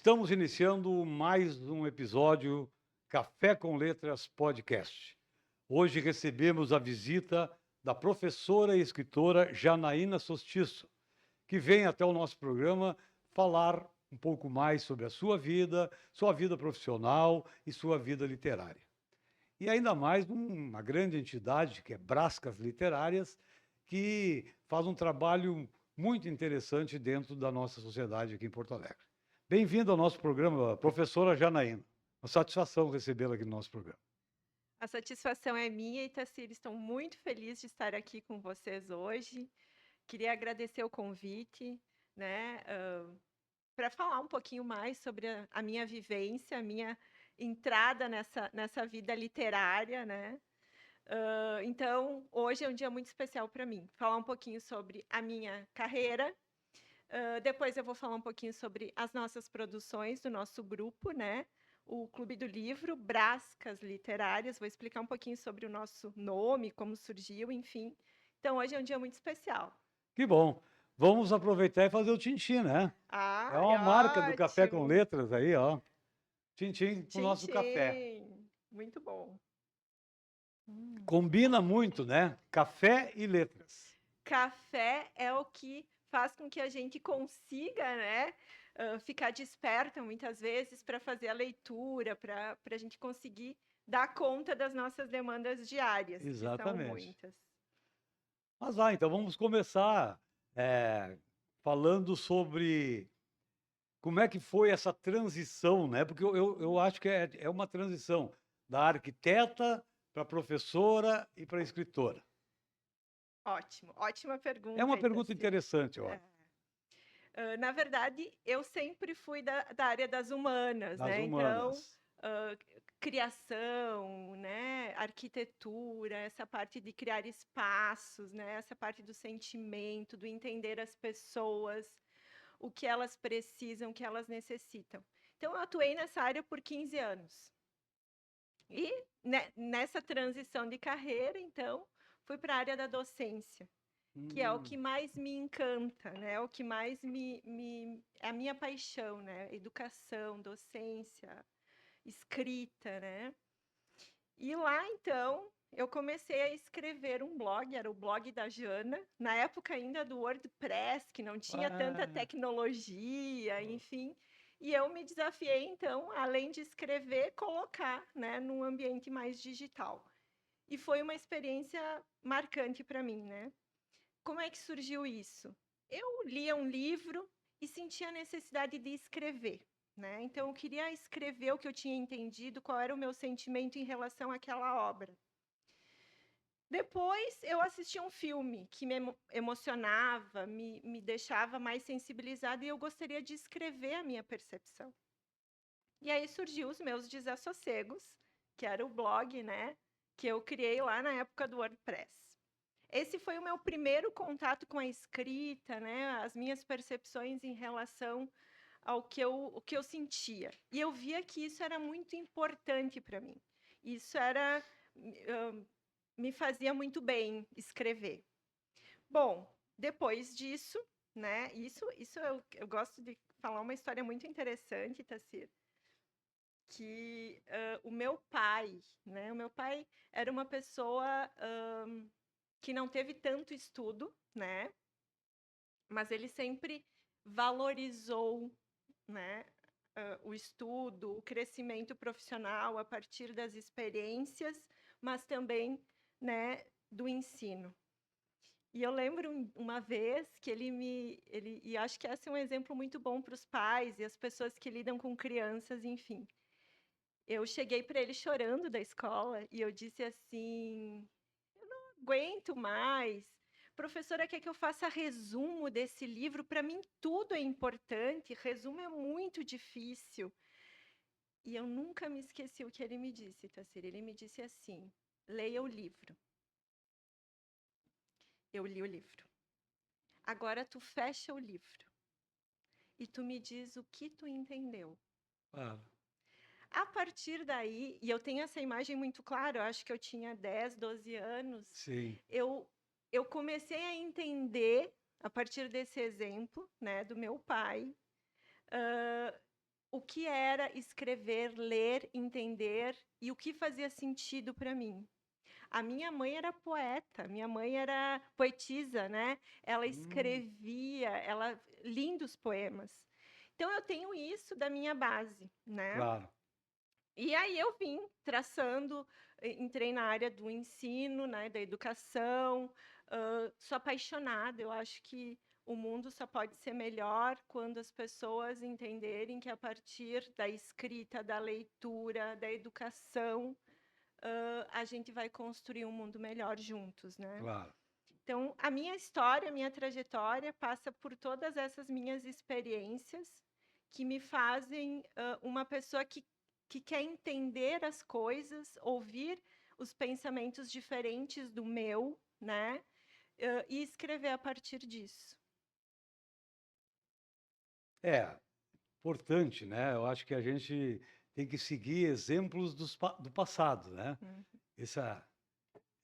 Estamos iniciando mais um episódio Café com Letras Podcast. Hoje recebemos a visita da professora e escritora Janaína Sostiço, que vem até o nosso programa falar um pouco mais sobre a sua vida profissional e sua vida literária. E ainda mais uma grande entidade, que é Brascas Literárias, que faz um trabalho muito interessante dentro da nossa sociedade aqui em Porto Alegre. Bem-vindo ao nosso programa, professora Janaína. Uma satisfação recebê-la aqui no nosso programa. A satisfação é minha, Itacir. Estou muito feliz de estar aqui com vocês hoje. Queria agradecer o convite, né, para falar um pouquinho mais sobre a minha vivência, a minha entrada nessa vida literária, né? Então, hoje é um dia muito especial para mim. Falar um pouquinho sobre a minha carreira. Depois eu vou falar um pouquinho sobre as nossas produções do nosso grupo, né? O Clube do Livro, Brascas Literárias. Vou explicar um pouquinho sobre o nosso nome, como surgiu, enfim. Então, hoje é um dia muito especial. Que bom. Vamos aproveitar e fazer o tintim, né? É Ah, uma é marca do Café com ótimo! Letras aí, ó. Tintim com o Tchim, nosso café. tchim! Muito bom. Combina muito, né? Café e letras. Café é o que faz com que a gente consiga, né, ficar desperta muitas vezes para fazer a leitura, para a gente conseguir dar conta das nossas demandas diárias, que são Exatamente. muitas. Mas vai, então vamos começar falando sobre como é que foi essa transição, né? Porque eu acho que é uma transição da arquiteta para professora e para escritora. Ótimo, ótima É uma pergunta, pergunta Itacir. interessante, eu É. acho. Na verdade, eu sempre fui da área das humanas, Das né? Então, humanas. hã, criação, né, arquitetura, essa parte de criar espaços, né, essa parte do sentimento, do entender as pessoas, o que elas precisam, o que elas necessitam. Então, eu atuei nessa área por 15 anos. E, nessa transição de carreira, então, fui para a área da docência, que é o que Hum. mais me encanta, né? O que mais é a minha paixão, né? Educação, docência, escrita, né? E lá, então, eu comecei a escrever um blog, era o blog da Jana, na época ainda do WordPress, que não tinha tanta Ah, tecnologia, enfim. E eu me desafiei, então, além de escrever, colocar, né, num ambiente mais digital. E foi uma experiência marcante para mim, né? Como é que surgiu isso? Eu lia um livro e sentia a necessidade de escrever, né? Então eu queria escrever o que eu tinha entendido, qual era o meu sentimento em relação àquela obra. Depois eu assisti um filme que me emocionava, me deixava mais sensibilizada e eu gostaria de escrever a minha percepção. E aí surgiu os meus desassossegos, que era o blog, né, que eu criei lá na época do WordPress. Esse foi o meu primeiro contato com a escrita, né, as minhas percepções em relação ao que o que eu sentia. E eu via que isso era muito importante para mim. Isso era, me fazia muito bem escrever. Bom, depois disso, né, isso eu gosto de falar uma história muito interessante, Tacir, que o meu pai, né, o meu pai era uma pessoa que não teve tanto estudo, né? Mas ele sempre valorizou, né, o estudo, o crescimento profissional a partir das experiências, mas também, né, do ensino. E eu lembro uma vez que e acho que esse é um exemplo muito bom para os pais e as pessoas que lidam com crianças, enfim. Eu cheguei para ele chorando da escola e eu disse assim: aguento mais. Professora quer que eu faça resumo desse livro? Para mim, tudo é importante. Resumo é muito difícil. E eu nunca me esqueci o que ele me disse, Tacir. Ele me disse assim: leia o livro. Eu li o livro. Agora tu fecha o livro e tu me diz o que tu entendeu. ah, A partir daí, e eu tenho essa imagem muito clara, eu acho que eu tinha 10, 12 anos, sim. eu, eu comecei a entender, a partir desse exemplo, né, do meu pai, o que era escrever, ler, entender e o que fazia sentido para mim. A minha mãe era poeta, minha mãe era poetisa, né? Ela Hum, escrevia, lindos poemas. Então eu tenho isso da minha base, né? claro. E aí eu vim traçando, entrei na área do ensino, né, da educação, sou apaixonada, eu acho que o mundo só pode ser melhor quando as pessoas entenderem que a partir da escrita, da leitura, da educação, a gente vai construir um mundo melhor juntos, né? Claro. Então, a minha história, a minha trajetória passa por todas essas minhas experiências que me fazem uma pessoa que quer entender as coisas, ouvir os pensamentos diferentes do meu, né? E escrever a partir disso. É, importante, né? Eu acho que a gente tem que seguir exemplos do passado, né? Hum, Essa,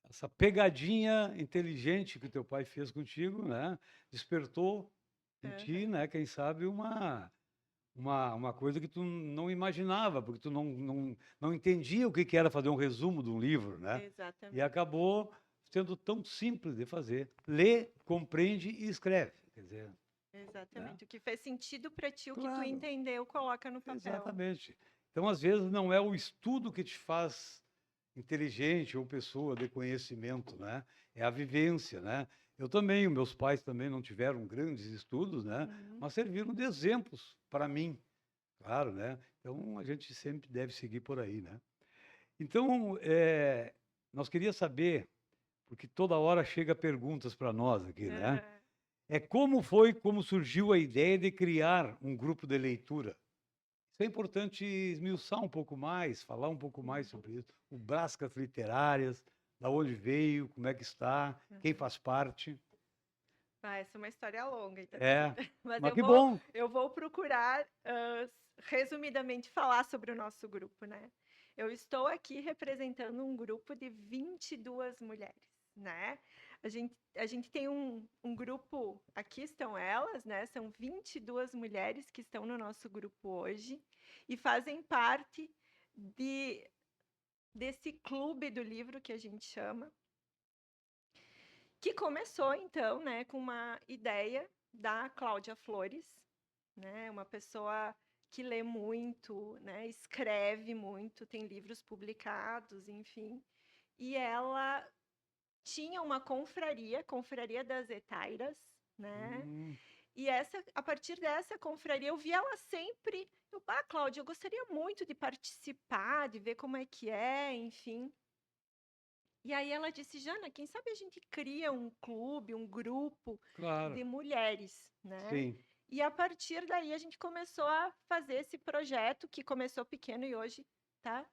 essa pegadinha inteligente que o teu pai fez contigo, né? Despertou em ti, aham, né? Quem sabe uma coisa que tu não imaginava, porque tu não entendia o que que era fazer um resumo de um livro, né? E exatamente, acabou sendo tão simples de fazer. Lê, compreende e escreve. Quer dizer, né? exatamente. O que fez sentido para ti, o que tu Claro, entendeu, coloca no papel. exatamente. Então, às vezes, não é o estudo que te faz inteligente ou pessoa de conhecimento, né? É a vivência, né? Eu também, meus pais também não tiveram grandes estudos, né? Uhum. Mas serviram de exemplos para mim, claro, né? Então, a gente sempre deve seguir por aí, né? Então, nós queria saber, porque toda hora chega perguntas para nós aqui, né? Aham. Como surgiu a ideia de criar um grupo de leitura? Isso é importante esmiuçar um pouco mais, falar um pouco mais Uhum. sobre isso. O Brascas Literárias, da onde veio, como é que está, quem Uhum. faz parte. Ah, essa é uma história longa, então. É, Mas mas que bom. eu vou procurar, resumidamente, falar sobre o nosso grupo, né? Eu estou aqui representando um grupo de 22 mulheres, né? A gente tem um grupo, aqui estão elas, né? São 22 mulheres que estão no nosso grupo hoje e fazem parte de, desse clube do livro que a gente chama, que começou, então, né, com uma ideia da Cláudia Flores, né, uma pessoa que lê muito, né, escreve muito, tem livros publicados, enfim. E ela tinha uma confraria, Confraria das Etairas, né? Hum, E a partir dessa confraria, eu vi ela sempre. Cláudia, eu gostaria muito de participar, de ver como é que é, enfim. E aí ela disse, Jana, quem sabe a gente cria um clube, um grupo claro, de mulheres, né? sim. E a partir daí a gente começou a fazer esse projeto que começou pequeno e hoje tá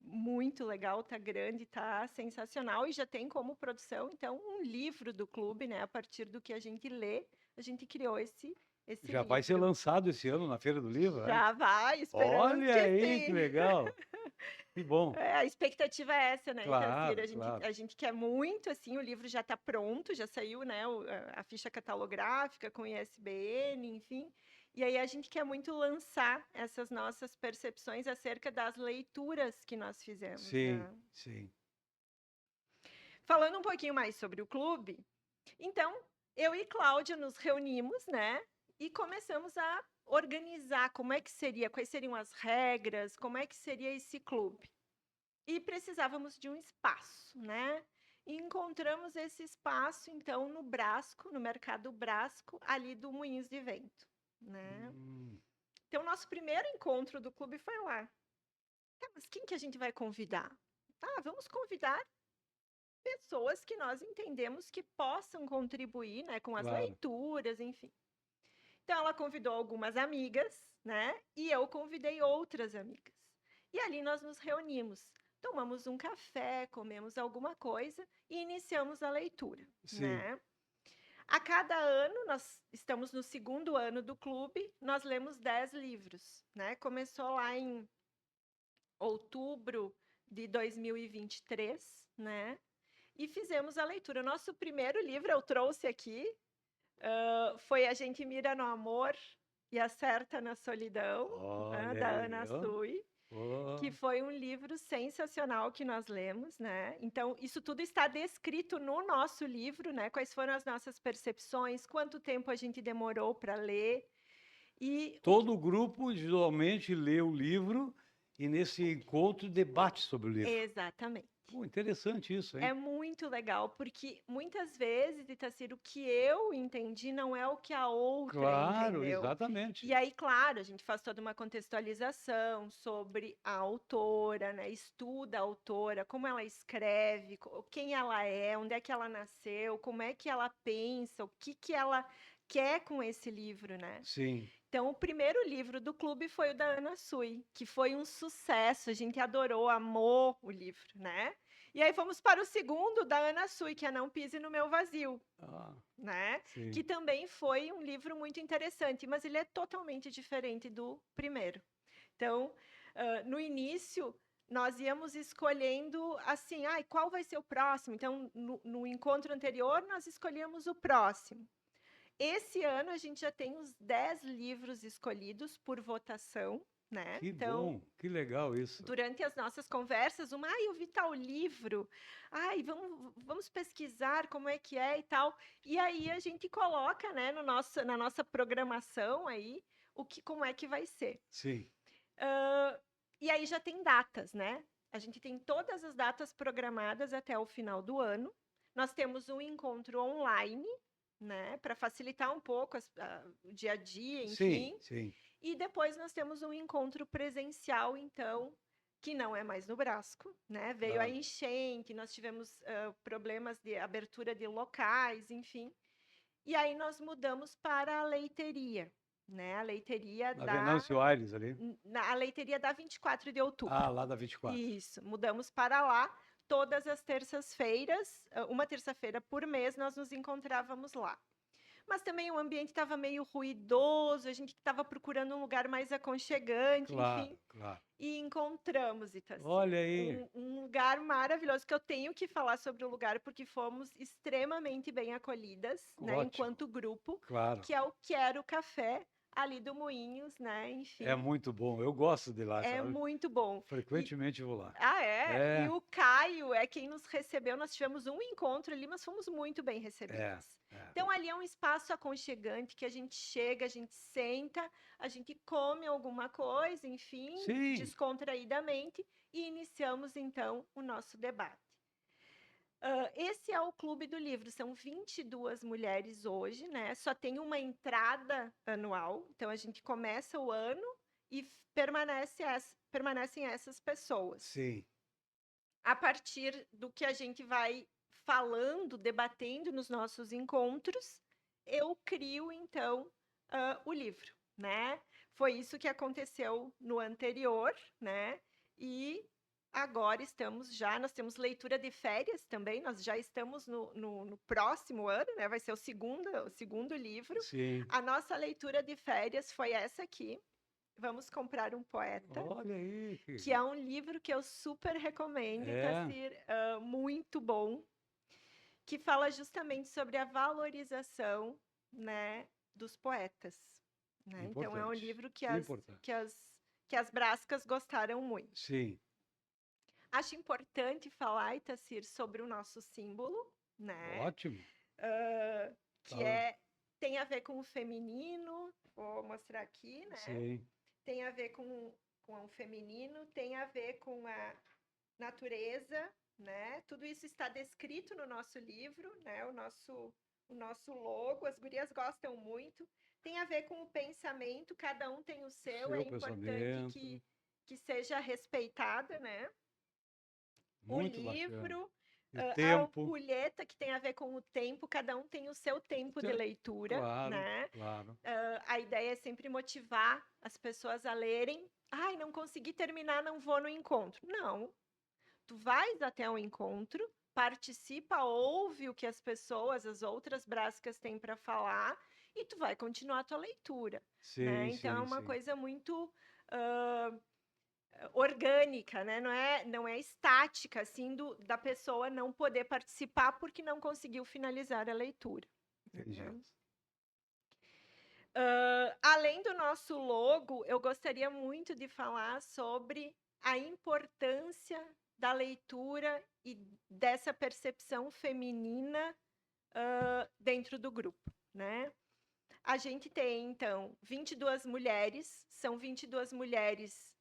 muito legal, tá grande, tá sensacional e já tem como produção então um livro do clube, né? A partir do que a gente lê, a gente criou esse Já vai ser livro. lançado esse ano na Feira do Livro, é? Já vai, esperamos Olha que aí, que sim. legal. Que bom. A expectativa é essa, né, Itacira? Claro, A gente, claro. a gente quer muito, assim, o livro já está pronto, já saiu, né, a ficha catalográfica com ISBN, enfim. E aí a gente quer muito lançar essas nossas percepções acerca das leituras que nós fizemos, Sim, né? sim. Falando um pouquinho mais sobre o clube, então eu e Cláudia nos reunimos, né, e começamos a organizar como é que seria, quais seriam as regras, como é que seria esse clube. E precisávamos de um espaço, né? E encontramos esse espaço, então, no Brasco, no Mercado Brasco, ali do Moinhos de Vento, né? Hum, Então, nosso primeiro encontro do clube foi lá. Tá, mas quem que a gente vai convidar? Ah, vamos convidar pessoas que nós entendemos que possam contribuir, né, com as claro. leituras, enfim. Então, ela convidou algumas amigas, né? E eu convidei outras amigas. E ali nós nos reunimos, tomamos um café, comemos alguma coisa e iniciamos a leitura, Sim, né? A cada ano, nós estamos no segundo ano do clube, nós lemos 10 livros, né? Começou lá em outubro de 2023, né? E fizemos a leitura. O nosso primeiro livro eu trouxe aqui, foi A Gente Mira no Amor, e A Certa na Solidão, né, Olha da aí, Ana ó. Sui, que Ó, foi um livro sensacional que nós lemos, né? Então, isso tudo está descrito no nosso livro, né? Quais foram as nossas percepções, quanto tempo a gente demorou para ler. E o que... todo o grupo geralmente lê o livro e nesse encontro debate sobre o livro. Exatamente. Pô, interessante isso, hein? É muito legal, porque muitas vezes, Itacir, o que eu entendi não é o que a outra Claro, entendeu. E exatamente. aí, claro, a gente faz toda uma contextualização sobre a autora, né? Estuda a autora, como ela escreve, quem ela é, onde é que ela nasceu, como é que ela pensa, o que que ela quer com esse livro, né? Sim. Então, o primeiro livro do clube foi o da Ana Sui, que foi um sucesso. A gente adorou, amou o livro, né? E aí fomos para o segundo da Ana Sui, que é Não Pise no Meu Vazio, Ah, né? Que sim. também foi um livro muito interessante, mas ele é totalmente diferente do primeiro. Então, no início, nós íamos escolhendo assim, qual vai ser o próximo? Então, no encontro anterior, nós escolhíamos o próximo. Esse ano a gente já tem os 10 livros escolhidos por votação, né? Que Então, bom, que legal isso. durante as nossas conversas, eu vi tal livro, vamos pesquisar como é que é e tal. E aí a gente coloca, né, na nossa programação aí, como é que vai ser. Sim. E aí já tem datas, né? A gente tem todas as datas programadas até o final do ano. Nós temos um encontro online, né, para facilitar um pouco o dia a dia, Sim, enfim. sim. E depois nós temos um encontro presencial, então, que não é mais no Brasco, né? Veio a Claro. enchente, nós tivemos problemas de abertura de locais, enfim. E aí nós mudamos para a leiteria, né? A leiteria Na da Venâncio Aires ali. a leiteria da 24 de Ah, outubro. lá da 24. Isso, mudamos para lá. Todas as terças-feiras, uma terça-feira por mês, nós nos encontrávamos lá. Mas também o ambiente estava meio ruidoso, a gente estava procurando um lugar mais aconchegante, Claro, enfim. claro. E encontramos, Itacir, Olha aí. um lugar maravilhoso, que eu tenho que falar sobre o lugar, porque fomos extremamente bem acolhidas, né, Ótimo. enquanto grupo, Claro. que é o Quero Café, ali do Moinhos, né, É enfim. muito bom. Eu gosto de lá, É sabe? muito bom. E Frequentemente vou lá. ah, é? E É, o Caio é quem nos recebeu. Nós tivemos um encontro ali, mas fomos muito bem é, recebidas. é. Então, ali é um espaço aconchegante que a gente chega, a gente senta, a gente come alguma coisa, enfim, Sim, descontraídamente, e iniciamos então o nosso debate. Esse é o Clube do Livro, são 22 mulheres hoje, né? Só tem uma entrada anual, então a gente começa o ano e permanecem essas pessoas. sim. A partir do que a gente vai falando, debatendo nos nossos encontros, eu crio então o livro, né? Foi isso que aconteceu no anterior, né? E agora nós temos leitura de férias também, nós já estamos no próximo ano, né? Vai ser o segundo livro. Sim. A nossa leitura de férias foi essa aqui. Vamos comprar um poeta, Olha aí. que é um livro que eu super recomendo, É, Itacir, muito bom, que fala justamente sobre a valorização, né, dos poetas, né? Então é um importante. livro que Importante. que as brascas gostaram muito. Sim. Acho importante falar, Itacir, sobre o nosso símbolo, né? Ótimo. Que Tá. tem a ver com o feminino, vou mostrar aqui, né? Sim. Tem a ver com o feminino, tem a ver com a natureza, né? Tudo isso está descrito no nosso livro, né? O nosso logo, as gurias gostam muito. Tem a ver com o pensamento, cada um tem o seu, é Seu importante pensamento. que seja respeitada, né? O Muito bacana. livro, E a tempo. ampulheta que tem a ver com o tempo, cada um tem o seu tempo de leitura, Claro, né? claro. A ideia é sempre motivar as pessoas a lerem. Ai, não consegui terminar, não vou no encontro. Não, tu vais até o encontro, participa, ouve o que as pessoas, as outras brascas têm para falar e tu vai continuar a tua leitura, né? Sim, Então é sim, uma sim. coisa muito orgânica, né? Não é estática assim da pessoa não poder participar porque não conseguiu finalizar a leitura. Entendi. Né? Além do nosso logo, eu gostaria muito de falar sobre a importância da leitura e dessa percepção feminina, dentro do grupo, né. A gente tem, então, 22 mulheres, são 22 mulheres,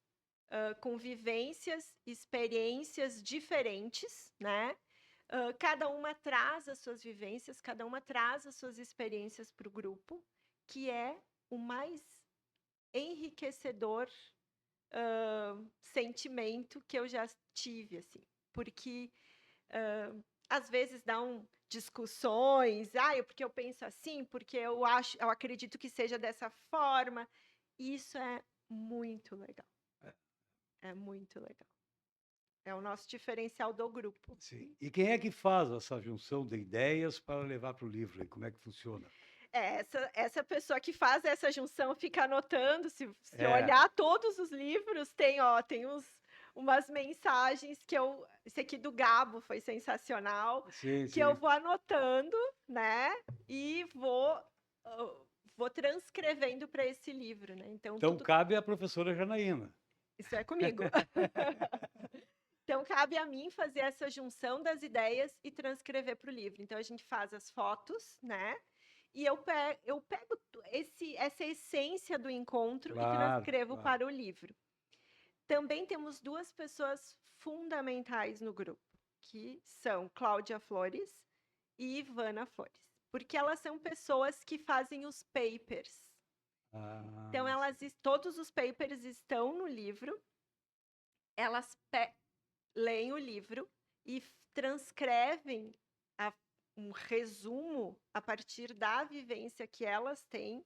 com vivências, experiências diferentes, né. Cada uma traz as suas vivências, cada uma traz as suas experiências para o grupo, que é o mais enriquecedor, sentimento que eu já tive, assim. Porque, às vezes dão discussões, porque eu penso assim, porque eu acredito que seja dessa forma". Isso é muito legal, é muito legal. É o nosso diferencial do grupo. Sim. E quem é que faz essa junção de ideias para levar para o livro e como é que funciona? Essa pessoa que faz essa junção fica anotando, se É, olhar todos os livros, tem umas mensagens que esse aqui do Gabo foi sensacional, sim, que eu sim. vou anotando, né, e vou transcrevendo para esse livro, né, então Então tudo cabe à professora Janaína. isso é comigo. Então cabe a mim fazer essa junção das ideias e transcrever para o livro. Então a gente faz as fotos, né, e eu pego essa essência do encontro e Claro, transcrevo claro. para o livro. Também temos 2 pessoas fundamentais no grupo, que são Cláudia Flores e Ivana Flores, porque elas são pessoas que fazem os papers. Ah, Então todos os papers estão no livro, elas leem o livro e transcrevem um resumo a partir da vivência que elas têm,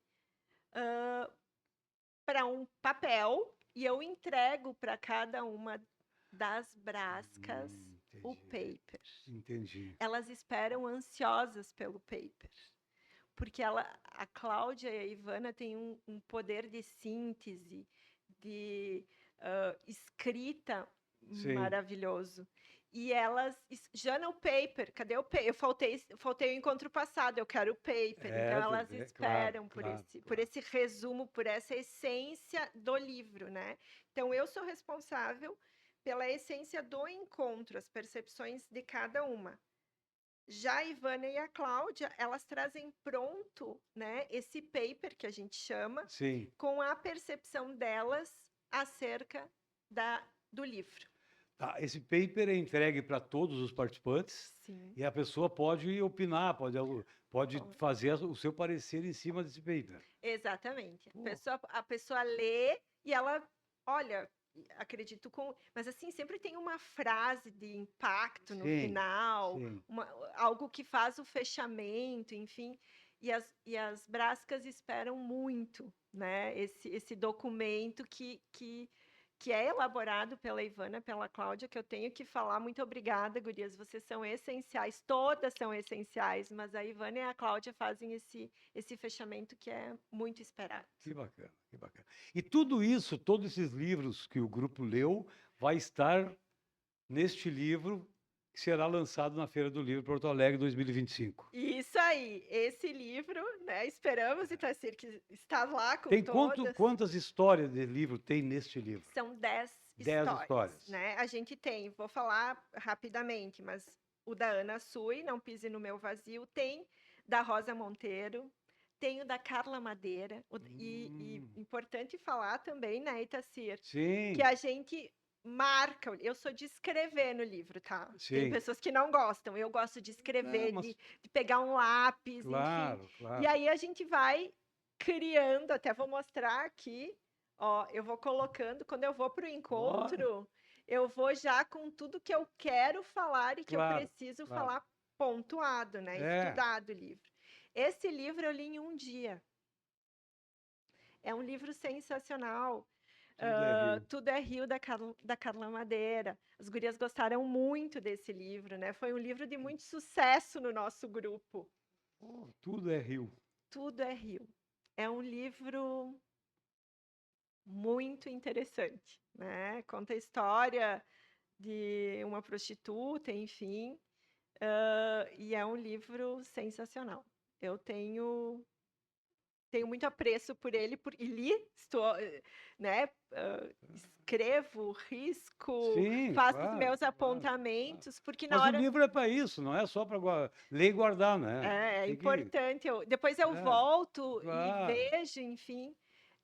para um papel, e eu entrego para cada uma das brascas o entendi, paper. entendi. Elas esperam ansiosas pelo paper, porque a Cláudia e a Ivana têm um poder de síntese, de escrita Sim, maravilhoso. E elas, já no paper, cadê o paper? Eu faltei o encontro passado, eu quero o paper. Então elas claro, esperam por claro, esse, por claro. esse resumo, por essa essência do livro, né? Então eu sou responsável pela essência do encontro, as percepções de cada uma. Já a Ivana e a Cláudia, elas trazem pronto, né, esse paper que a gente chama, Sim. com a percepção delas acerca do livro. Tá, esse paper é entregue para todos os participantes Sim, e a pessoa pode opinar, pode pode. fazer o seu parecer em cima desse paper. Exatamente. A Pô, pessoa, a pessoa lê e ela, olha, acredito mas assim, sempre tem uma frase de impacto no sim, final, sim. algo que faz o fechamento, enfim. E as Brascas esperam muito, né? Esse documento que é elaborado pela Ivana, pela Cláudia, que eu tenho que falar muito obrigada, gurias, vocês são essenciais, todas são essenciais, mas a Ivana e a Cláudia fazem esse fechamento que é muito esperado. Que bacana, que bacana. E tudo isso, todos esses livros que o grupo leu, vai estar neste livro que será lançado na Feira do Livro Porto Alegre 2025. Isso aí, esse livro, né? Esperamos, Itacir, que está lá com Tem todas. quantas histórias de livro tem neste livro? São 10 10 histórias, histórias. né? A gente tem, vou falar rapidamente, mas o da Ana Sui, Não Pise no Meu Vazio, tem da Rosa Monteiro, tem o da Carla Madeira, e Hum, importante falar também, né, Itacir, que sim, a gente marca, eu sou de escrever no livro, tá? Tem sim. pessoas que não gostam, eu gosto de Não, escrever, mas de pegar um lápis, enfim. claro, E claro. aí a gente vai criando, até vou mostrar aqui, ó, eu vou colocando, quando eu vou para o Ó, encontro, eu vou já com tudo que eu quero falar e que eu claro, preciso claro. falar pontuado, né? É, Estudado o livro. Esse livro eu li em um dia. É um livro sensacional. tudo é rio. Tudo é Rio da Carla Madeira. As gurias gostaram muito desse livro, né? Foi um livro de muito sucesso no nosso grupo. Oh, tudo é rio. Tudo é Rio. É um livro muito interessante, né? Conta a história de uma prostituta, enfim, e é um livro sensacional. Eu tenho tenho muito apreço por ele, e li, né, escrevo, risco, Sim, faço os claro, meus claro, claro. apontamentos, porque na Mas o hora livro é para isso, não é só para ler e guardar, né? é Tem que importante. Depois eu é, volto e claro. vejo, enfim,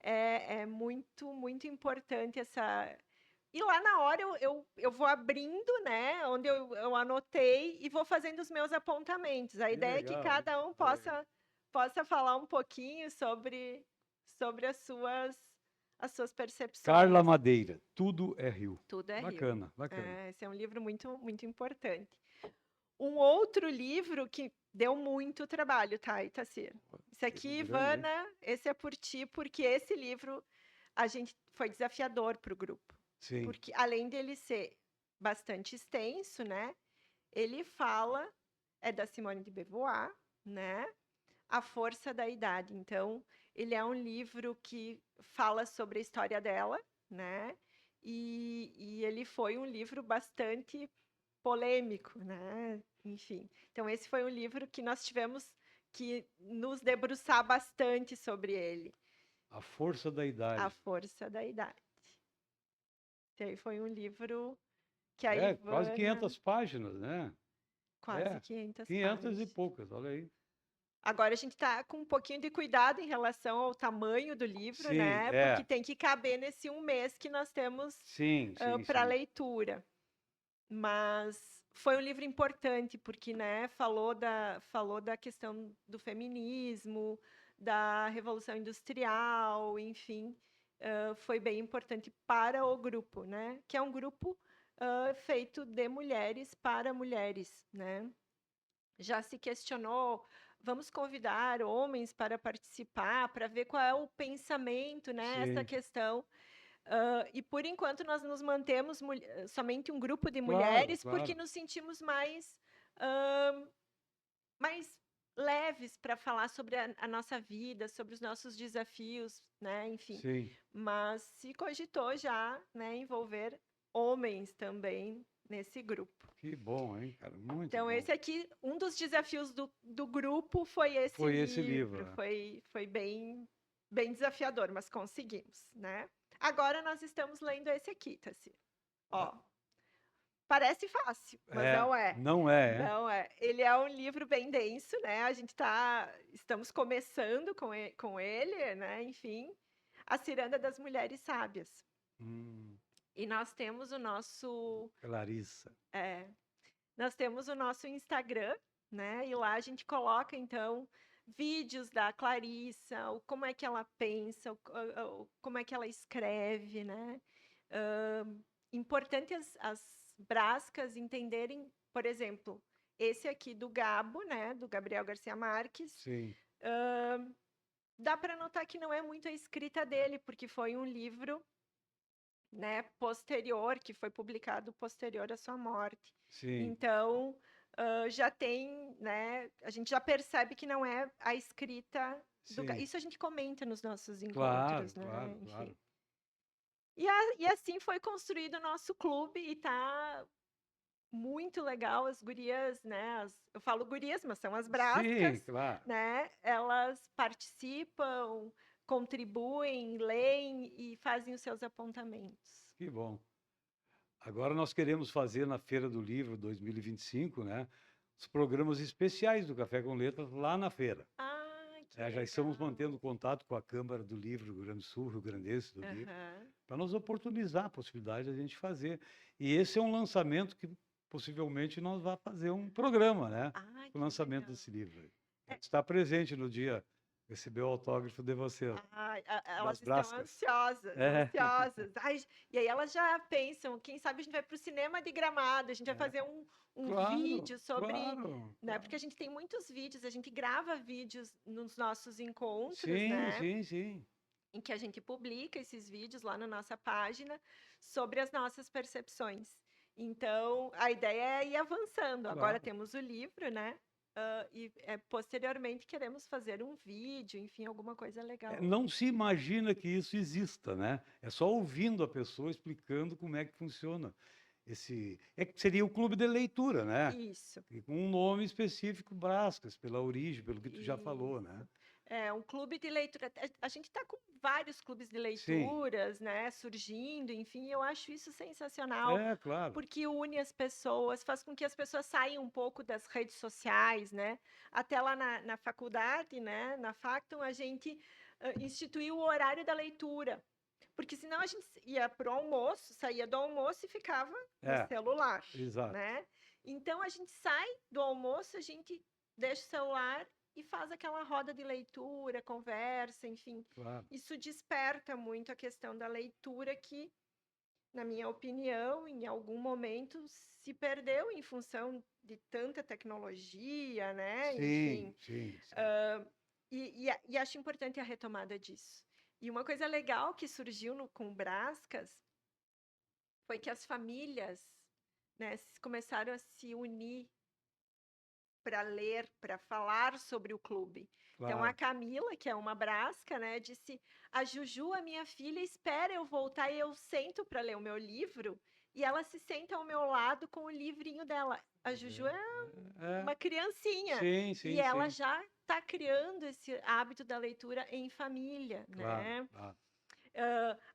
é muito, muito importante essa. E lá na hora eu vou abrindo, né, onde eu anotei e vou fazendo os meus apontamentos. A Que ideia é que legal, cada um que legal. possa falar um pouquinho sobre as suas Carla percepções. Madeira, Tudo é Rio. Tudo é rio. Bacana, bacana. Esse é um livro muito, muito importante. Um outro livro que deu muito trabalho, tá, Itacir? Esse aqui, Livro grande, hein? Ivana, esse é por ti, porque esse livro a gente foi desafiador para o grupo. Sim. Porque além dele ser bastante extenso, né? Ele fala, é da Simone de Beauvoir, né? A Força da Idade. Então, ele é um livro que fala sobre a história dela, né? E ele foi um livro bastante polêmico, né? Enfim. Então, esse foi um livro que nós tivemos que nos debruçar bastante sobre ele. A Força da A Idade. Força da Idade. Então, foi um livro que a É, quase Ivana, 500 páginas, né? quase É, 500 500 e páginas. poucas, olha aí. Agora a gente está com um pouquinho de cuidado em relação ao tamanho do livro, Sim, né? Porque é. tem que caber nesse um mês que nós temos Sim, sim, para sim. leitura. Mas foi um livro importante, porque, né, falou da questão do feminismo, da Revolução Industrial, enfim, foi bem importante para o grupo, né? Que é um grupo feito de mulheres para mulheres, né? Já se questionou, vamos convidar homens para participar, para ver qual é o pensamento, né? Essa Sim. questão. E por enquanto nós nos mantemos somente um grupo de Claro, mulheres, porque claro. nos sentimos mais leves para falar sobre a nossa vida, sobre os nossos desafios, né? Enfim. Sim. Mas se cogitou já, né, envolver homens também nesse grupo. Que bom, hein, cara? Muito Então, bom. esse aqui, um dos desafios do grupo foi esse Foi esse livro. livro. Foi bem, bem desafiador, mas conseguimos, né? Agora nós estamos lendo esse aqui, Tassi. Ó, parece fácil, mas É, não é. não é, é? Não é. Ele é um livro bem denso, né? Estamos começando com ele, né? Enfim, A Ciranda das Mulheres Sábias. Hum, E nós temos o nosso Clarissa. é, nós temos o nosso Instagram, né? E lá a gente coloca, então, vídeos da Clarissa, como é que ela pensa, como é que ela escreve, né? Importante as brascas entenderem, por exemplo, esse aqui do Gabo, né? Do Gabriel Garcia Marques. Sim. Dá para notar que não é muito a escrita dele, porque foi um livro, né, posterior, que foi publicado posterior à sua morte. Sim. Então, já tem, né, a gente já percebe que não é a escrita Sim. isso a gente comenta nos nossos Claro, encontros, né, claro, enfim. claro. E assim foi construído o nosso clube e tá muito legal. As gurias, né, eu falo gurias, mas são as Sim, brascas, claro. né, elas participam, contribuem, leem e fazem os seus apontamentos. Que bom. Agora nós queremos fazer na Feira do Livro 2025, né, os programas especiais do Café com Letras lá na feira. Ai, que Já estamos legal. mantendo contato com a Câmara do Livro Rio Grande do Sul, Rio Grandense do Livro, Aham. para nos oportunizar a possibilidade de a gente fazer. E esse é um lançamento que possivelmente nós vamos fazer um programa, né? Ai, O que lançamento legal. desse livro. É. Está presente no dia, receber o autógrafo de você, Ai, das elas estão Brascas. ansiosas, É, ansiosas. Ai, e aí elas já pensam, quem sabe a gente vai para o cinema de Gramado, a gente vai é. fazer um Claro, vídeo sobre, claro, né? claro. Porque a gente tem muitos vídeos, a gente grava vídeos nos nossos encontros, Sim, né? sim, sim. Em que a gente publica esses vídeos lá na nossa página sobre as nossas percepções. Então, a ideia é ir avançando. Agora Claro. temos o livro, né? E posteriormente queremos fazer um vídeo, enfim, alguma coisa legal. Não se imagina que isso exista, né? É só ouvindo a pessoa explicando como é que funciona. Que seria o clube de leitura, né? Isso, E com um nome específico, Brascas, pela origem, pelo que tu já falou, isso. né? Um clube de leitura. A gente está com vários clubes de Sim, leituras, né, surgindo, enfim, eu acho isso sensacional, claro. porque une as pessoas, faz com que as pessoas saiam um pouco das redes sociais, né? Até lá na faculdade, né, na Factum, a gente instituiu o horário da leitura, porque senão a gente ia para o almoço, saía do almoço e ficava no celular, Exato. né? Então a gente sai do almoço, a gente deixa o celular e faz aquela roda de leitura, conversa, enfim. Claro. Isso desperta muito a questão da leitura que, na minha opinião, em algum momento se perdeu em função de tanta tecnologia, né? Sim, Enfim, sim, sim. e acho importante a retomada disso. E uma coisa legal que surgiu com o Brascas foi que as famílias, né, começaram a se unir para ler, para falar sobre o clube. Então, a Claro. Camila, que é uma brasca, né, disse: a Juju, a minha filha, espera eu voltar e eu sento para ler o meu livro. E ela se senta ao meu lado com o livrinho dela. A Juju é É. uma criancinha Sim, e sim, ela sim. já está criando esse hábito da leitura em família, Claro, né? claro.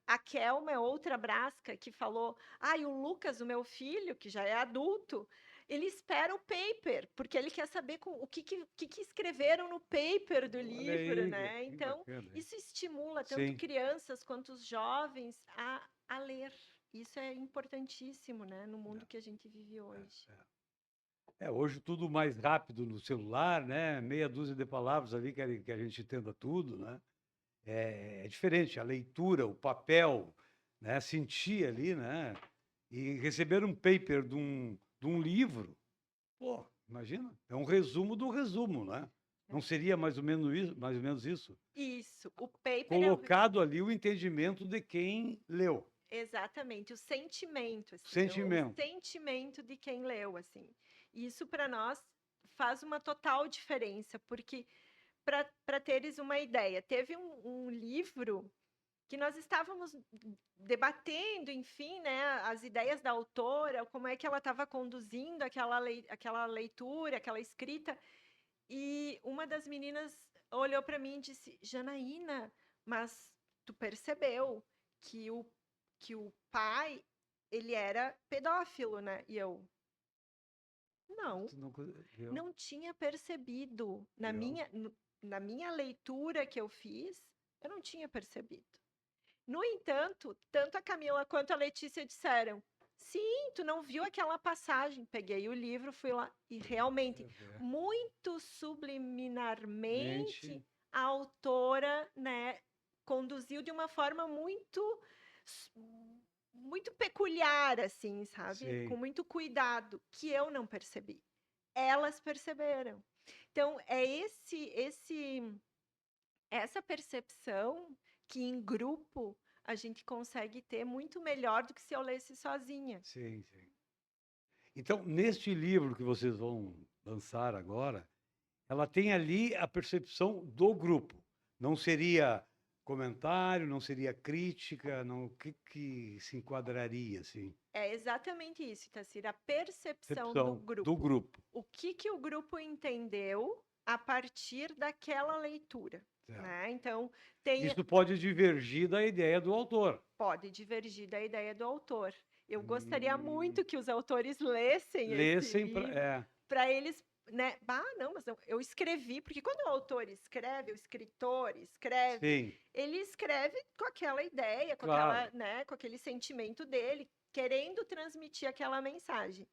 A Kelma é outra brasca que falou: ai, o Lucas, o meu filho, que já é adulto, ele espera o paper, porque ele quer saber o que escreveram no paper do Olha livro, aí, né? que Então, bacana, hein? isso estimula tanto Sim. crianças quanto os jovens a ler. Isso é importantíssimo, né, no mundo que a gente vive hoje. Hoje tudo mais rápido no celular, né? Meia dúzia de palavras ali que a gente entenda tudo, né? É diferente, a leitura, o papel, né? Sentir ali, né? E receber um paper de um livro, pô, imagina, é um resumo do resumo, né? Não seria mais ou menos isso? Isso, o paper é Colocado ali o entendimento de quem leu, exatamente, o sentimento, assim, o sentimento. sentimento de quem leu, assim. E isso para nós faz uma total diferença, porque para teres uma ideia, teve um livro que nós estávamos debatendo, enfim, né, as ideias da autora, como é que ela estava conduzindo aquela leitura, aquela escrita, e uma das meninas olhou para mim e disse: Janaína, mas tu percebeu que o pai, ele era pedófilo, né? E eu, não, Tu não viu? não tinha percebido. Viu? Na minha leitura que eu fiz, eu não tinha percebido. No entanto, tanto a Camila quanto a Letícia disseram: sim, tu não viu aquela passagem. Peguei o livro, fui lá e realmente, muito subliminarmente, Mente, a autora, né, conduziu de uma forma muito peculiar, assim, sabe? Com sim, muito cuidado, que eu não percebi. Elas perceberam. Então, é essa percepção que em grupo a gente consegue ter muito melhor do que se eu lesse sozinha. sim, sim. Então, neste livro que vocês vão lançar agora, ela tem ali a percepção do grupo. Não seria comentário, não seria crítica, não, o que que se enquadraria assim? É exatamente isso, Itacira, a percepção do Percepção do grupo. grupo. O que o grupo entendeu a partir daquela leitura, Certo. né? Então, tem Isso pode divergir da ideia do autor. pode divergir da ideia do autor. Eu gostaria Hum, muito que os autores lessem esse lessem livro para eles, né? Bah, não, mas eu escrevi, porque quando o autor escreve, o escritor escreve, sim, ele escreve com aquela ideia, com claro. aquela, né, com aquele sentimento dele, querendo transmitir aquela mensagem.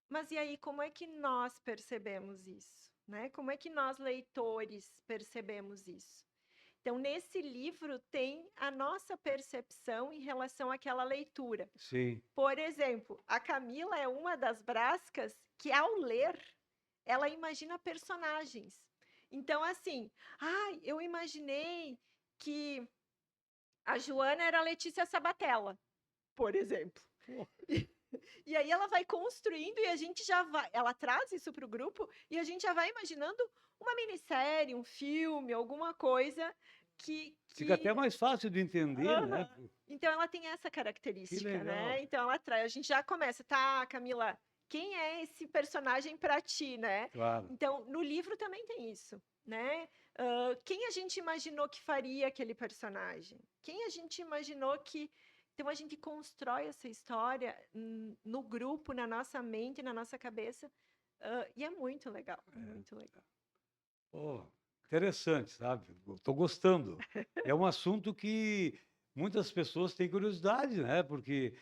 Mas e aí, como é que nós percebemos isso, né? Como é que nós leitores percebemos isso? Então, nesse livro tem a nossa percepção em relação àquela leitura. Sim, Por exemplo, a Camila é uma das brascas que, ao ler, ela imagina personagens. Então, assim, eu imaginei que a Joana era a Letícia Sabatella, por exemplo. pô, E aí ela vai construindo e a gente já vai. Ela traz isso para o grupo e a gente já vai imaginando uma minissérie, um filme, alguma coisa fica que até mais fácil de entender, né? aham. Então ela tem essa Que característica, legal. né? Então ela traz, a gente já começa, tá, Camila, quem é esse personagem para ti, né? Claro. Então, no livro também tem isso, né? Quem a gente imaginou que faria aquele personagem? Quem a gente imaginou que... Então, a gente constrói essa história no grupo, na nossa mente, na nossa cabeça, e é muito legal, muito legal. Pô, interessante, sabe? Estou gostando. É um assunto que muitas pessoas têm curiosidade, né? Porque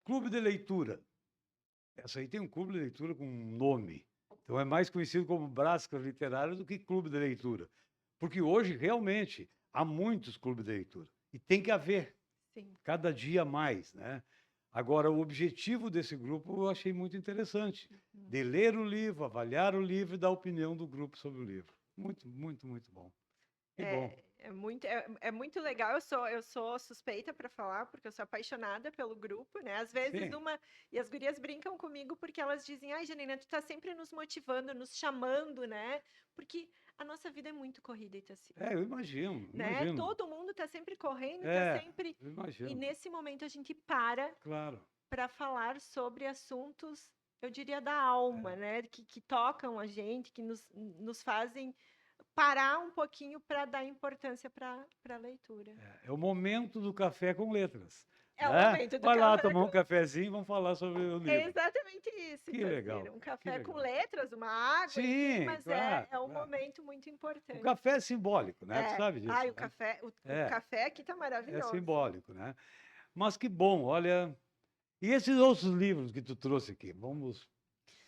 clube de leitura. Essa aí tem um clube de leitura com um nome. Então é mais conhecido como Brascas Literárias do que clube de leitura. Porque hoje, realmente, há muitos clubes de leitura. E tem que haver, Sim. cada dia mais, né? Agora, o objetivo desse grupo eu achei muito interessante. De ler o livro, avaliar o livro e dar a opinião do grupo sobre o livro. Muito, muito, muito bom. Que bom. É muito legal. Eu sou suspeita para falar, porque eu sou apaixonada pelo grupo, né? Às vezes Sim. E as gurias brincam comigo porque elas dizem: ai, Janina, tu tá sempre nos motivando, nos chamando, né? Porque a nossa vida é muito corrida, Itaci, Eu imagino, né? imagino. Todo mundo tá sempre correndo, tá sempre... Eu E imagino. nesse momento a gente para Claro. para falar sobre assuntos, eu diria, da alma, né? Que tocam a gente, que nos fazem parar um pouquinho para dar importância para a leitura. É o momento do café com letras. É o Né? momento do Vai lá café tomar um cafezinho e vamos falar sobre o É livro. exatamente isso, Que legal, Itacira. Um cara, que café com legal. letras, uma água, enfim, Sim, mas claro, é um claro. momento muito O importante. café é simbólico, né? Tu sabe disso, Ai, né? o café aqui tá É maravilhoso. simbólico, né? Mas que bom, olha. E esses outros livros que tu trouxe aqui? Vamos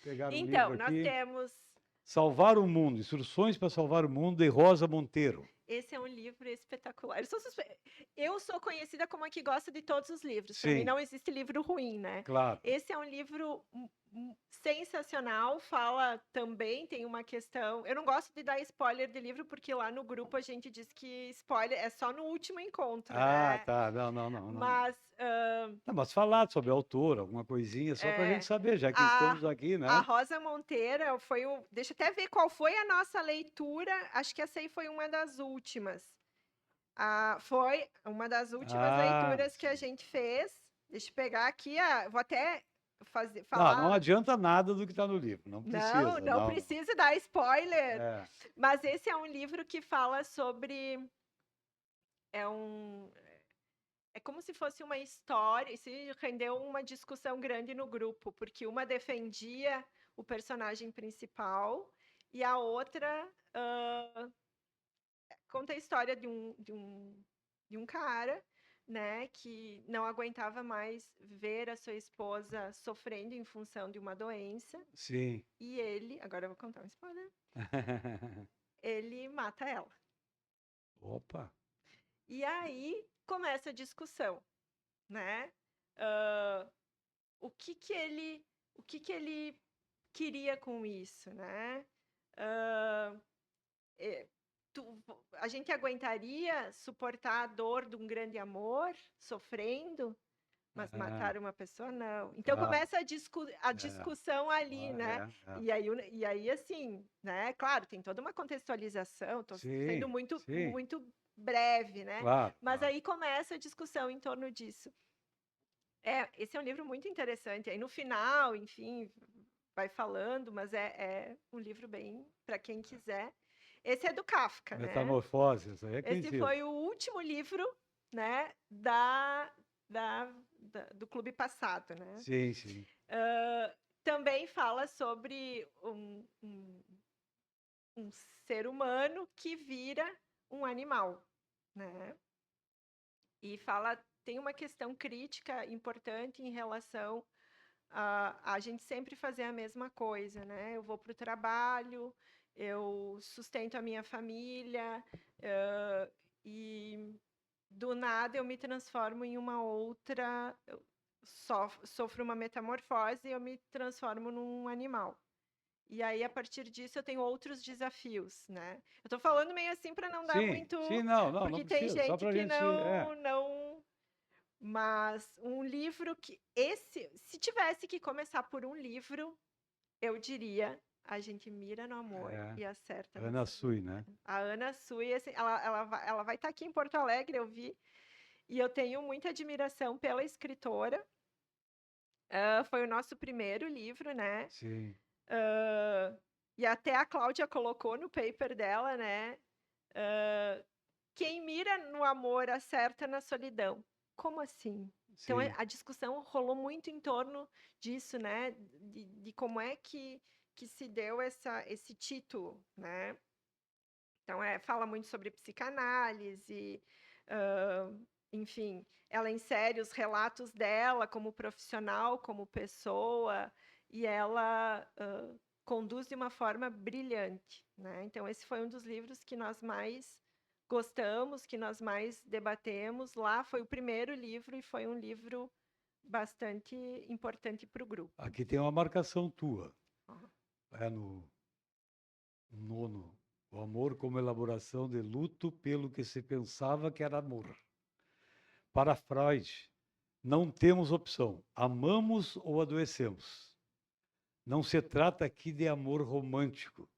pegar um livro Então, nós aqui. temos... Salvar o Mundo, Instruções para Salvar o Mundo, de Rosa Monteiro. Esse é um livro espetacular. Eu sou conhecida como a que gosta de todos os livros. Para mim Sim. não existe livro ruim, né? Claro. Esse é um livro sensacional. Fala também, tem uma questão... Eu não gosto de dar spoiler de livro, porque lá no grupo a gente diz que spoiler é só no último encontro, né? Tá. Não. Mas... Não, mas falar sobre o autor, alguma coisinha, só para a gente saber, já que estamos aqui, né? A Rosa Monteiro foi o... Deixa eu até ver qual foi a nossa leitura. Acho que essa aí foi uma das últimas. Foi uma das últimas leituras que a gente fez. Deixa eu pegar aqui. Vou até falar. Não adianta nada do que está no livro, não precisa. Não precisa dar spoiler. É. Mas esse é um livro que fala sobre... É como se fosse uma história, e se rendeu uma discussão grande no grupo, porque uma defendia o personagem principal e a outra conta a história de um cara, né, que não aguentava mais ver a sua esposa sofrendo em função de uma doença. Sim. E ele, agora eu vou contar um spoiler, ele mata ela. Opa! E aí começa a discussão, né? O que ele queria com isso, né? A gente aguentaria suportar a dor de um grande amor, sofrendo, mas matar uma pessoa, não. Então começa a discussão ali, né? E aí, assim, né? Claro, tem toda uma contextualização, estou sendo muito breve, né? Claro, mas aí começa a discussão em torno disso. Esse é um livro muito interessante. Aí no final, enfim, vai falando, mas é um livro bem para quem quiser. Esse é do Kafka, Metamorfose, né? Isso aí é Esse conhecido. foi o último livro, né, do Clube Passado, né? Sim. Também fala sobre um ser humano que vira um animal, né? E tem uma questão crítica importante em relação a gente sempre fazer a mesma coisa, né? Eu vou para o trabalho, eu sustento a minha família, e do nada eu me transformo em uma outra, sofro uma metamorfose e eu me transformo num animal. E aí, a partir disso, eu tenho outros desafios, né? Eu tô falando meio assim para não dar muito... Sim, não porque tem precisa, só gente pra que gente... não... Mas um livro que... Se tivesse que começar por um livro, eu diria... A gente mira no amor e acerta na Ana Sui, saúde. né? A Ana Sui, assim, ela vai estar aqui em Porto Alegre, eu vi. E eu tenho muita admiração pela escritora. Foi o nosso primeiro livro, né? Sim. E até a Cláudia colocou no paper dela, né? Quem mira no amor acerta na solidão. Como assim? Então, Sim. a discussão rolou muito em torno disso, né? De como é que se deu esse título, né? Então, fala muito sobre psicanálise, enfim, ela insere os relatos dela como profissional, como pessoa, e ela conduz de uma forma brilhante, né? Então, esse foi um dos livros que nós mais gostamos, que nós mais debatemos. Lá foi o primeiro livro e foi um livro bastante importante para o grupo. Aqui tem uma marcação tua. Ó. É no 9º. O amor como elaboração de luto pelo que se pensava que era amor. Para Freud, não temos opção. Amamos ou adoecemos. Não se trata aqui de amor romântico.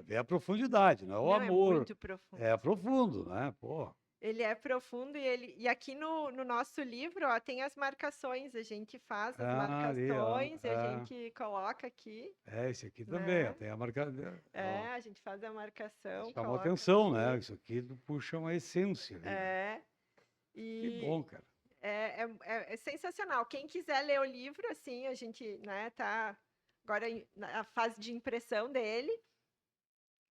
É a profundidade, não é o Não, é amor. muito profundo. É profundo, né? Pô. Ele é profundo e aqui no nosso livro, ó, tem as marcações, a gente faz as Ali, ó, marcações e a gente coloca aqui, esse aqui também, ó, né? tem a marca. Ó, A gente faz a marcação, chamou coloca atenção, né? aqui. Isso aqui puxa uma essência ali, né? Que bom, E cara. é sensacional. Quem quiser ler o livro, assim, a gente, né, tá agora na fase de impressão dele,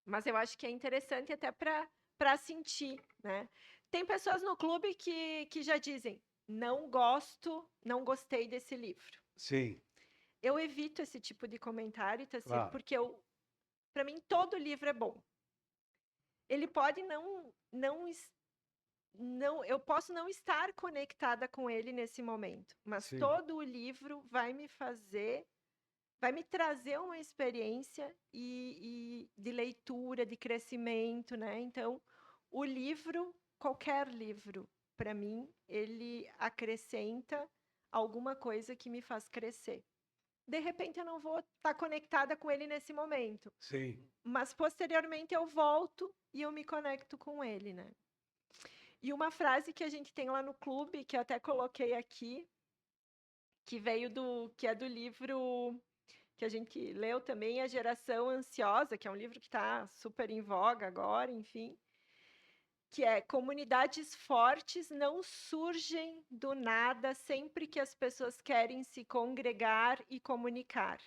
mas eu acho que é interessante até para sentir, né? Tem pessoas no clube que já dizem, não gostei desse livro. Sim, Eu evito esse tipo de comentário, Tacir, claro. porque para mim todo livro é bom. Ele pode eu posso não estar conectada com ele nesse momento, mas Sim. todo o livro vai me trazer uma experiência de leitura, de crescimento, né? Então, o livro, qualquer livro, para mim, ele acrescenta alguma coisa que me faz crescer. De repente, eu não vou estar conectada com ele nesse momento, Sim. mas posteriormente eu volto e eu me conecto com ele, né? E uma frase que a gente tem lá no clube, que eu até coloquei aqui, que é do livro que a gente leu também, A Geração Ansiosa, que é um livro que está super em voga agora, enfim, que é: comunidades fortes não surgem do nada sempre que as pessoas querem se congregar e comunicar.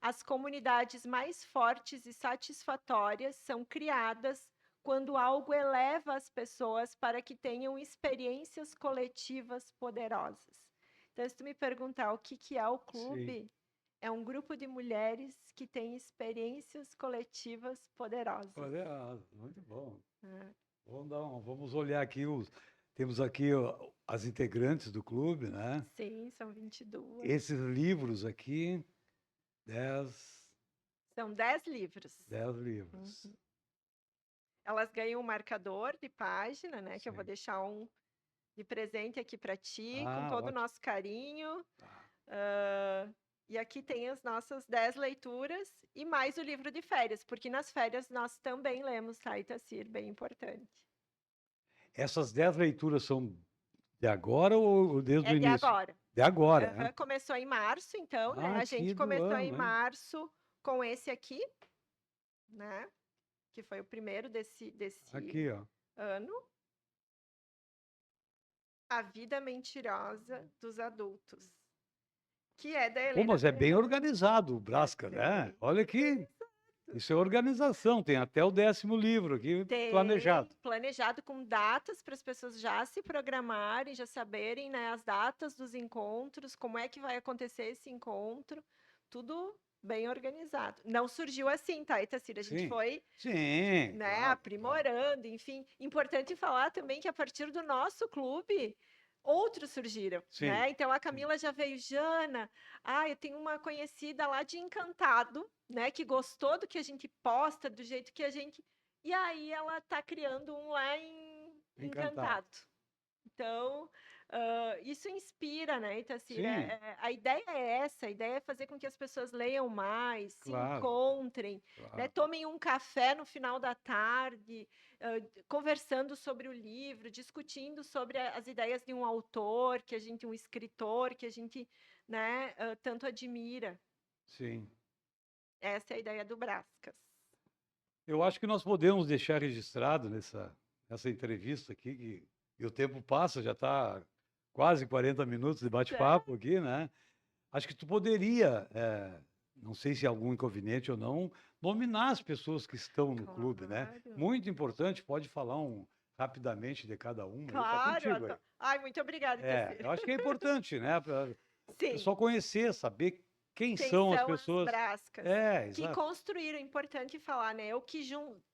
As comunidades mais fortes e satisfatórias são criadas quando algo eleva as pessoas para que tenham experiências coletivas poderosas. Então, se tu me perguntar o que é o clube, é um grupo de mulheres que tem experiências coletivas poderosas. Muito bom. Vamos olhar aqui temos aqui as integrantes do clube, né? Sim, são 22. Esses livros aqui, 10. São 10 livros. 10 livros. Uhum. Elas ganham um marcador de página, né? Que eu vou deixar um de presente aqui para ti, com todo o nosso carinho. E aqui tem as nossas 10 leituras e mais o livro de férias, porque nas férias nós também lemos, tá, Itacir? Bem importante. Essas 10 leituras são de agora ou desde o É de início? agora. De agora, né? Começou em março, então, né? A gente aqui do começou em ano, hein? março com esse aqui, né? Que foi o primeiro desse Aqui, ó. ano. A Vida Mentirosa dos Adultos. Que é da Pô, Helena mas é bem Ferrante. organizado o Brasca, né? bem Olha aqui. Isso é organização, tem até o 10º livro aqui planejado. Planejado com datas para as pessoas já se programarem, já saberem, né, as datas dos encontros, como é que vai acontecer esse encontro, tudo bem organizado. Não surgiu assim, tá, Itacir? A gente foi, né, claro, aprimorando, enfim. Importante falar também que a partir do nosso clube, outros surgiram, né? Então a Camila já veio, Jana, eu tenho uma conhecida lá de Encantado, né, que gostou do que a gente posta, do jeito que a gente... E aí ela tá criando um lá em Encantado. Então, isso inspira, né, Itacir? A ideia é essa, a ideia é fazer com que as pessoas leiam mais, se encontrem, né, tomem um café no final da tarde, conversando sobre o livro, discutindo sobre as ideias de um autor, um escritor que a gente, né, tanto admira. Sim. Essa é a ideia do Brascas. Eu acho que nós podemos deixar registrado nessa entrevista aqui, que o tempo passa, já está quase 40 minutos de É, bate-papo aqui, né? Acho que tu poderia, não sei se há algum inconveniente ou não, nominar as pessoas que estão no clube, né? claro. Muito importante, pode falar rapidamente de cada uma, aí tá Claro, contigo aí. Ai, muito obrigada, Itacir. Eu acho que é importante, né? Para o Sim, pessoal conhecer, saber quem quem são as são as pessoas. Brascas? Que Exato. construíram, importante falar, né? Eu que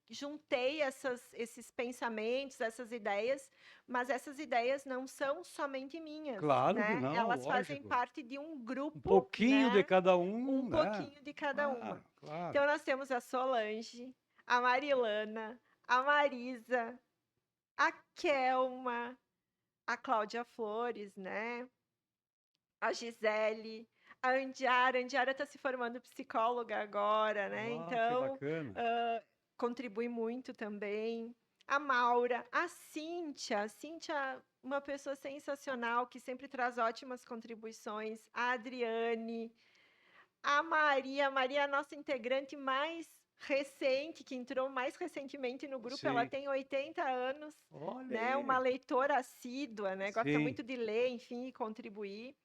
juntei esses pensamentos, essas ideias, mas essas ideias não são somente minhas, Claro que né? não, Elas fazem lógico. parte de um Um grupo, pouquinho de né? cada Um né? pouquinho de cada uma. Claro, claro. Então nós temos a Solange, a Marilana, a Marisa, a Kelma, a Cláudia Flores, né? A Gisele, a Andiara. A Andiara está se formando psicóloga agora, né? Uau, que Então, bacana. contribui muito também. A Maura, a Cíntia, uma pessoa sensacional que sempre traz ótimas contribuições. A Adriane, a Maria é a nossa integrante mais recente, que entrou mais recentemente no grupo, ela Sim. tem 80 anos, Olha né? Uma aí. leitora assídua, né? Gosta Sim. muito de ler, enfim, e contribuir.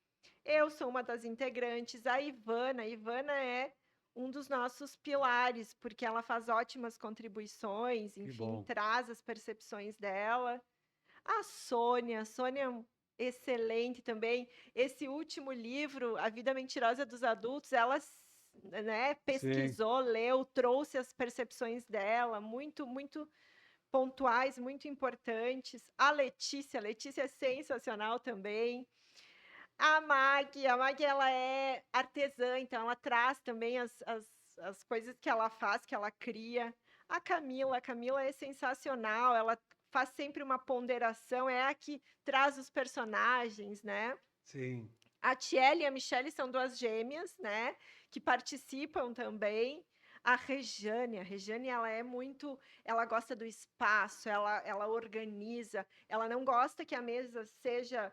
Eu sou uma das integrantes, a Ivana é um dos nossos pilares, porque ela faz ótimas contribuições, Que enfim, bom. traz as percepções dela. A Sônia é excelente também. Esse último livro, A Vida Mentirosa dos Adultos, ela, né, Sim. pesquisou, leu, trouxe as percepções dela, muito, muito pontuais, muito importantes. A Letícia é sensacional também. A Mag, ela é artesã, então ela traz também as coisas que ela faz, que ela cria. A Camila é sensacional, ela faz sempre uma ponderação, é a que traz os personagens, né? Sim. A Tiele e a Michelle são duas gêmeas, né? Que participam também. A Rejane, ela é muito, ela gosta do espaço, ela organiza, ela não gosta que a mesa seja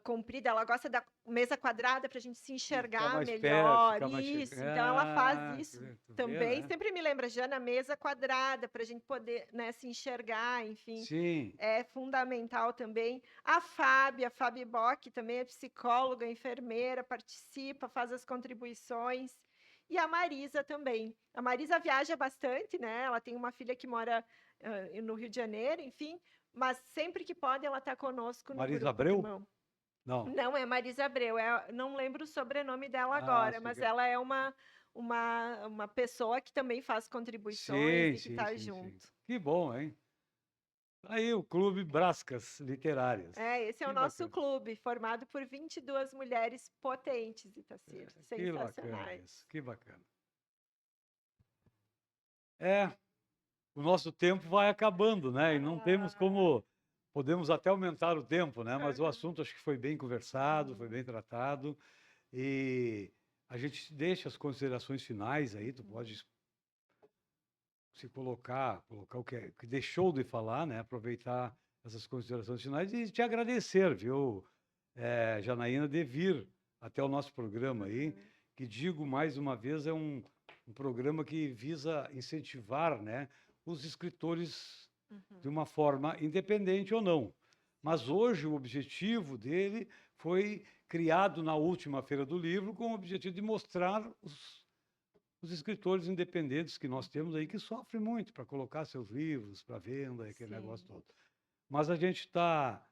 comprida, ela gosta da mesa quadrada para a gente se Ficar enxergar mais perto, melhor. ficar mais Isso, então ela faz isso tu vê, também. né? Sempre me lembra, Jana, mesa quadrada para a gente poder, né, se enxergar, enfim. Sim. É fundamental também. A Fábio Bock também é psicóloga, enfermeira, participa, faz as contribuições. E a Marisa também. A Marisa viaja bastante, né? Ela tem uma filha que mora no Rio de Janeiro, enfim, mas sempre que pode ela está conosco no Marisa grupo, Abreu? irmão. Não. Não é Marisa Abreu, não lembro o sobrenome dela Ah, agora, mas cheguei. ela é uma pessoa que também faz contribuições Sim, e que sim, está sim, sim. junto. Que bom, hein? Aí o Clube Brascas Literárias. Esse é o Que nosso bacana. clube, formado por 22 mulheres potentes, Itacir, Que bacana sensacionais. isso. Que bacana. É, o nosso tempo vai acabando, né? E não temos como. Podemos até aumentar o tempo, né? Mas o assunto acho que foi bem conversado, foi bem tratado. E a gente deixa as considerações finais aí, tu pode se colocar o que deixou de falar, né? Aproveitar essas considerações finais e te agradecer, viu, Janaína, de vir até o nosso programa aí, que digo mais uma vez, é um programa que visa incentivar, né, os escritores de uma forma independente ou não. Mas hoje o objetivo dele foi criado na última Feira do Livro com o objetivo de mostrar os escritores independentes que nós temos aí, que sofrem muito para colocar seus livros para venda, aquele negócio Sim. todo. Mas a gente está,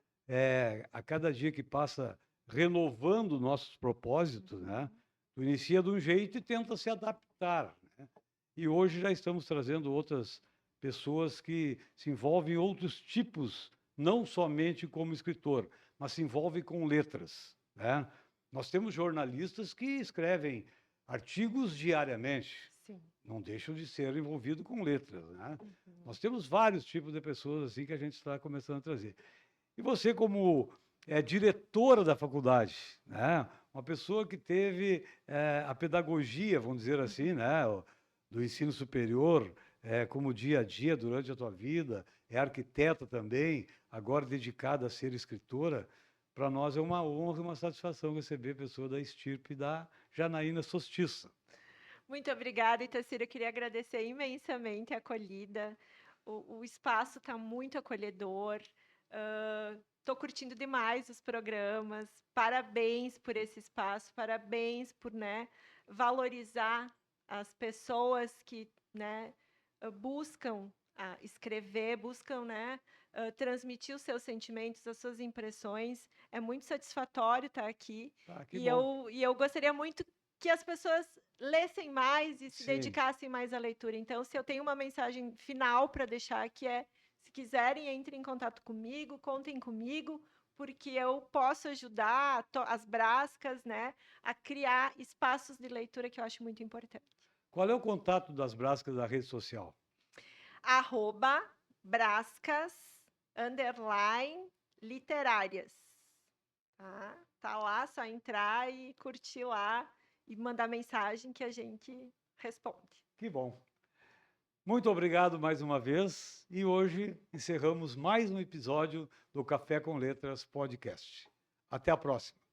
a cada dia que passa, renovando nossos propósitos, né? Tu inicia de um jeito e tenta se adaptar, né? E hoje já estamos trazendo outras pessoas que se envolvem em outros tipos, não somente como escritor, mas se envolvem com letras, né? Nós temos jornalistas que escrevem artigos diariamente, Sim. não deixam de ser envolvidos com letras, né? Nós temos vários tipos de pessoas assim que a gente está começando a trazer. E você, como diretora da faculdade, né? Uma pessoa que teve a pedagogia, vamos dizer assim, né? Do ensino superior, como dia a dia durante a tua vida, é arquiteta também, agora dedicada a ser escritora. Para nós é uma honra e uma satisfação receber pessoa da estirpe da Janaína Sostiça. Muito obrigada, Itacira. Eu queria agradecer imensamente a acolhida. O espaço está muito acolhedor. Estou curtindo demais os programas. Parabéns por esse espaço, parabéns por, né, valorizar as pessoas que, né, buscam escrever, buscam, né, transmitir os seus sentimentos, as suas impressões. É muito satisfatório estar aqui. Ah, que E bom. eu gostaria muito que as pessoas lessem mais e se Sim. dedicassem mais à leitura. Então, se eu tenho uma mensagem final para deixar, que é, se quiserem, entrem em contato comigo, contem comigo, porque eu posso ajudar as Brascas, né, a criar espaços de leitura, que eu acho muito importante. Qual é o contato das Brascas da rede social? @Brascas_literárias. Tá lá, só entrar e curtir lá e mandar mensagem que a gente responde. Que bom. Muito obrigado mais uma vez e hoje encerramos mais um episódio do Café com Letras Podcast. Até a próxima.